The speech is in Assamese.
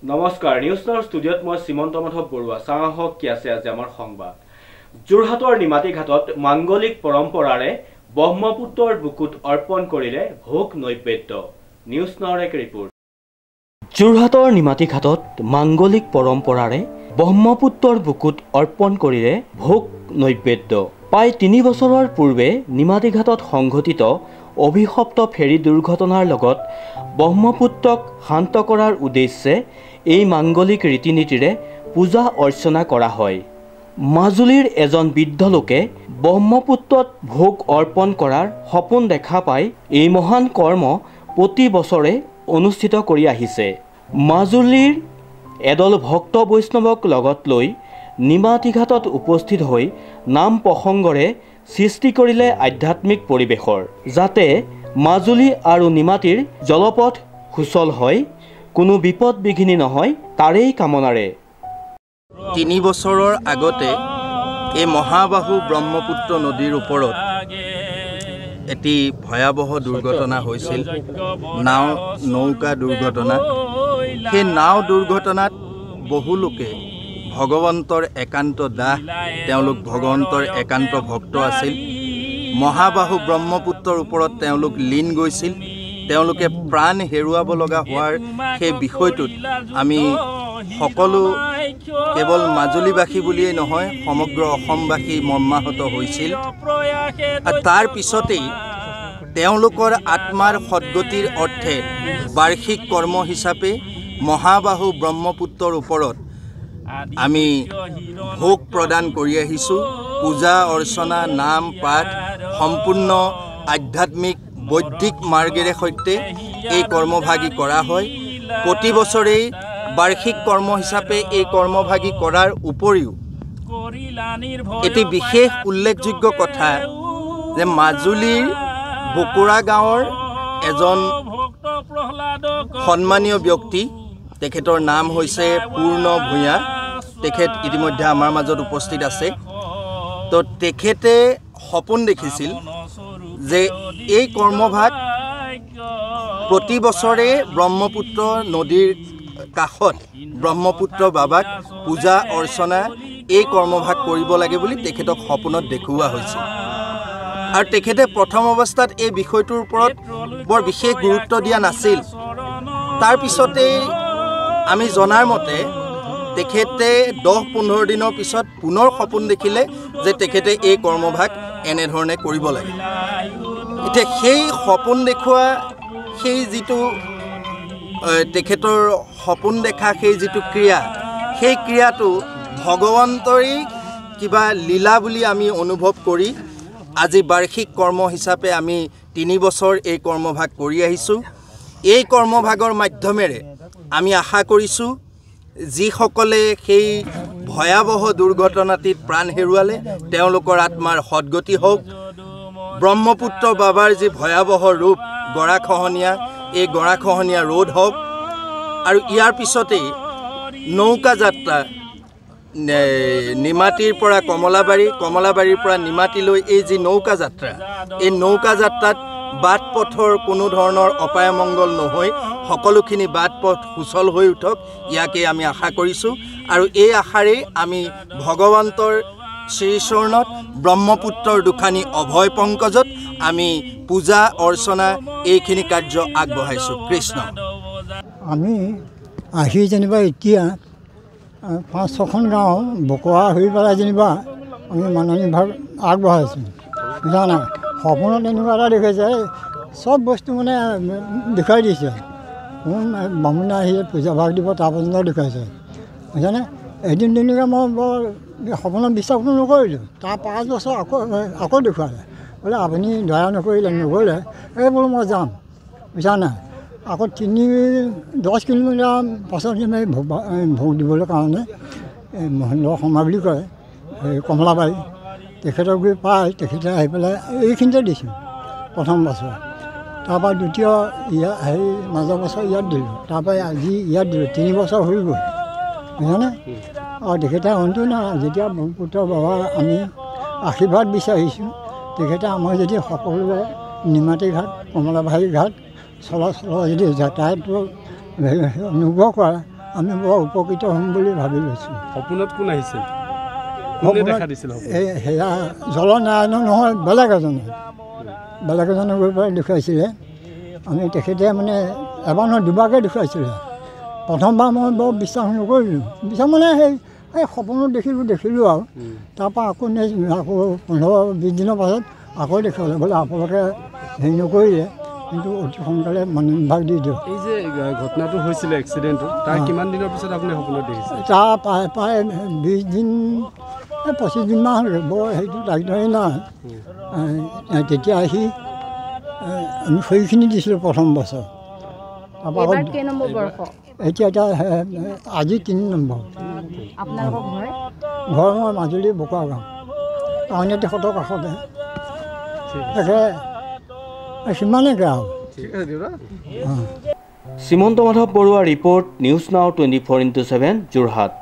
নমস্কাৰ নিউজ নাওৰ ষ্টুডিঅ'ত মই শ্ৰীমন্ত মাধৱ বৰুৱা চাহক কি আছে আজি আমাৰ সংবাদ যোৰহাটৰ নিমাতী ঘাটত মাংগলিক পৰম্পৰাৰে ব্ৰহ্মপুত্ৰৰ বুকুত অৰ্পণ কৰিলে ভোগ নৈবেদ্য নিউজ নাওৰ এক ৰিপৰ্ট যোৰহাটৰ নিমাতী ঘাটত মাংগলিক পৰম্পৰাৰে ব্ৰহ্মপুত্ৰৰ বুকুত অৰ্পণ কৰিলে ভোগ নৈবেদ্য প্ৰায় 3 বছৰৰ পূৰ্বে নিমাতী ঘাটত সংঘটিত অভিশপ্ত ফেৰী দুৰ্ঘটনাৰ লগত ব্ৰহ্মপুত্ৰক শান্ত কৰাৰ উদ্দেশ্যে এই মাংগলিক ৰীতি-নীতিৰে পূজা অৰ্চনা কৰা হয় মাজুলীৰ এজন বৃদ্ধ লোকে ব্ৰহ্মপুত্ৰত ভোগ অৰ্পণ কৰাৰ সপোন দেখা পাই এই মহান কৰ্ম প্ৰতি বছৰে অনুষ্ঠিত কৰি আহিছে মাজুলীৰ এদল ভক্ত বৈষ্ণৱক লগত লৈ নিমাতী ঘাটত উপস্থিত হৈ নাম প্ৰসংগৰে সৃষ্টি কৰিলে আধ্যাত্মিক পৰিৱেশৰ যাতে মাজুলী আৰু নিমাতীৰ জলপথ সুচল হয় কোনো বিপদ বিঘিনি নহয় তাৰেই কামনাৰে 3 বছৰৰ আগতে এই মহাবাহু ব্ৰহ্মপুত্ৰ নদীৰ ওপৰত এটি ভয়াবহ দুৰ্ঘটনা হৈছিল নৌকা দুৰ্ঘটনা সেই নাও দুৰ্ঘটনাত বহু লোকে ভগৱন্তৰ একান্ত দাস তেওঁলোক ভগৱন্তৰ একান্ত ভক্ত আছিল মহাবাহু ব্ৰহ্মপুত্ৰৰ ওপৰত তেওঁলোক লীন গৈছিল তেওঁলোকে প্ৰাণ হেৰুৱাব লগা হোৱাৰ সেই বিষয়টোত আমি সকলো কেৱল মাজুলীবাসী বুলিয়েই নহয় সমগ্ৰ অসমবাসী মৰ্মাহত হৈছিল আৰু তাৰ পিছতেই তেওঁলোকৰ আত্মাৰ সদ্গতিৰ অৰ্থে বাৰ্ষিক কৰ্ম হিচাপে মহাবাহু ব্ৰহ্মপুত্ৰৰ ওপৰত আমি ভোগ প্ৰদান কৰি আহিছোঁ পূজা অৰ্চনা নাম পাঠ সম্পূৰ্ণ আধ্যাত্মিক বৈদিক মাৰ্গেৰে সৈতে এই কৰ্মভাগী কৰা হয় প্ৰতি বছৰেই বাৰ্ষিক কৰ্ম হিচাপে এই কৰ্মভাগী কৰাৰ উপৰিও এটি বিশেষ উল্লেখযোগ্য কথা যে মাজুলীৰ বকুৰা গাঁৱৰ এজন সন্মানীয় ব্যক্তি তেখেতৰ নাম হৈছে পূৰ্ণ ভূঞা তেখেত ইতিমধ্যে আমাৰ মাজত উপস্থিত আছে তো তেখেতে সপোন দেখিছিল যে এই কৰ্মভাগ প্ৰতি বছৰে ব্ৰহ্মপুত্ৰ নদীৰ কাষত ব্ৰহ্মপুত্ৰ বাবাক পূজা অৰ্চনা এই কৰ্মভাগ কৰিব লাগে বুলি তেখেতক সপোনত দেখুওৱা হৈছিল আৰু তেখেতে প্ৰথম অৱস্থাত এই বিষয়টোৰ ওপৰত বৰ বিশেষ গুৰুত্ব দিয়া নাছিল তাৰ পিছতে আমি জনাৰ মতে তেখেতে 10-15 দিনৰ পিছত পুনৰ সপোন দেখিলে যে তেখেতে এই কৰ্মভাগ এনেধৰণে কৰিব লাগে এতিয়া সেই সপোন দেখুৱা সেই যিটো তেখেতৰ সপোন দেখা সেই যিটো ক্ৰিয়া সেই ক্ৰিয়াটো ভগৱন্তৰে কিবা লীলা বুলি আমি অনুভৱ কৰি আজি বাৰ্ষিক কৰ্ম হিচাপে আমি 3 বছৰ এই কৰ্মভাগ কৰি আহিছোঁ এই কৰ্মভাগৰ মাধ্যমেৰে আমি আশা কৰিছোঁ যিসকলে সেই ভয়াবহ দুৰ্ঘটনাটিত প্ৰাণ হেৰুৱালে তেওঁলোকৰ আত্মাৰ সদ্গতি হওক ব্ৰহ্মপুত্ৰ বাবাৰ যি ভয়াবহ ৰূপ গৰাখহনীয়া এই গৰাখহনীয়া ৰোধ হওক আৰু ইয়াৰ পিছতেই নৌকা যাত্ৰা নিমাতীৰ পৰা কমলাবাৰীৰ পৰা নিমাতীলৈ এই যি নৌকা যাত্ৰা এই নৌকা যাত্ৰাত বাট পথৰ কোনো ধৰণৰ অপায় মংগল নহয় সকলোখিনি বাট পথ সুচল হৈ উঠক ইয়াকে আমি আশা কৰিছোঁ আৰু এই আশাৰেই আমি ভগৱন্তৰ শ্ৰীচৰণত ব্ৰহ্মপুত্ৰৰ দুখানি অভয় পংকজত আমি পূজা অৰ্চনা এইখিনি কাৰ্য আগবঢ়াইছোঁ কৃষ্ণ আমি আহি যেনিবা এতিয়া 5-6খন গাঁও বকোৱা হৈ পেলাই যেনিবা আমি মাননি ভাগ আগবঢ়াইছোঁ জানা সপোনত এনেকুৱা এটা দেখাইছে চব বস্তু মানে দেখুৱাই দিছে কোন বামুণে আহি পূজা ভাগ দিব তাৰ পৰ্যন্ত দেখুৱাইছে বুজিছানে এদিন তেনেকৈ মই বৰ সপোনত বিশ্বাস নকৰিলোঁ তাৰ 5 বছৰ আকৌ দেখুৱালে বোলে আপুনি দয়া নকৰিলে নগ'লে এই বোলো মই যাম বুজিছা নাই আকৌ 10 কিলোমিটাৰ পাছত ভোগ দিবলৈ কাৰণে মহেন্দ্ৰ শৰ্মা বুলি কয় কমলাবাৰী তেখেতক গৈ পাই তেখেতে আহি পেলাই এইখিনিতে দিছোঁ প্ৰথম বছৰ তাৰপৰা দ্বিতীয় মাজৰ বছৰ ইয়াত দিলোঁ তাৰপৰা আজি ইয়াত দিলোঁ 3 বছৰ হৈ গ'ল বুজিছানে আৰু তেখেতে অন্তু নহয় যেতিয়া ব্ৰহ্মপুত্ৰ বাবা আমি আশীৰ্বাদ বিচাৰিছোঁ তেখেতে আমাৰ যদি সকলোৱে নিমাতী ঘাট কমলাবাৰী ঘাট চলাচলৰ যদি যাতায়াতটো অনুগ্ৰহ কৰে আমি বৰ উপকৃত হ'ম বুলি ভাবি লৈছোঁ। সপোনত কোন আহিছিল? কোনে দেখা দিছিল? এই সেয়া জলনাৰায়ণ নহয়, বেলেগ এজনে গৈ পেলাই দেখুৱাইছিলে। আমি তেখেতে মানে এবাৰ নহয় দুবাৰকৈ দেখুৱাইছিলে। প্ৰথমবাৰ মই বৰ বিশ্বাস নকৰিলোঁ। বিশ্বাস মানে সেই সপোনত দেখিলোঁ আৰু তাৰপৰা আকৌ 15-20 দিনৰ পাছত আকৌ দেখুৱালে, বোলে আপোনালোকে হেৰি নকৰিলে, কিন্তু অতি সোনকালে মানুহ বিভাগ দি দিয়ক। এই যে ঘটনাটো হৈছিলে এক্সিডেণ্টটো, তাৰ কিমান দিনৰ পিছত আপুনি সপোনত দেখিছে? তাৰ প্ৰায় 20 দিন 25 দিনমান হ'ল। বৰ সেইটো দায়িত্বই নাই। তেতিয়া আহি আমি খৰিখিনি দিছিলোঁ প্ৰথম বছৰ। তাৰপৰা এতিয়া আজি 3 নম্বৰ। ঘৰ মই মাজুলী বোকা গাঁও, টাউনতে সতৰ কাষতে। তাকে সিমানেকৈ আৰু। Shrimanta Madhab Barua report, news now 24/7 Jorhat.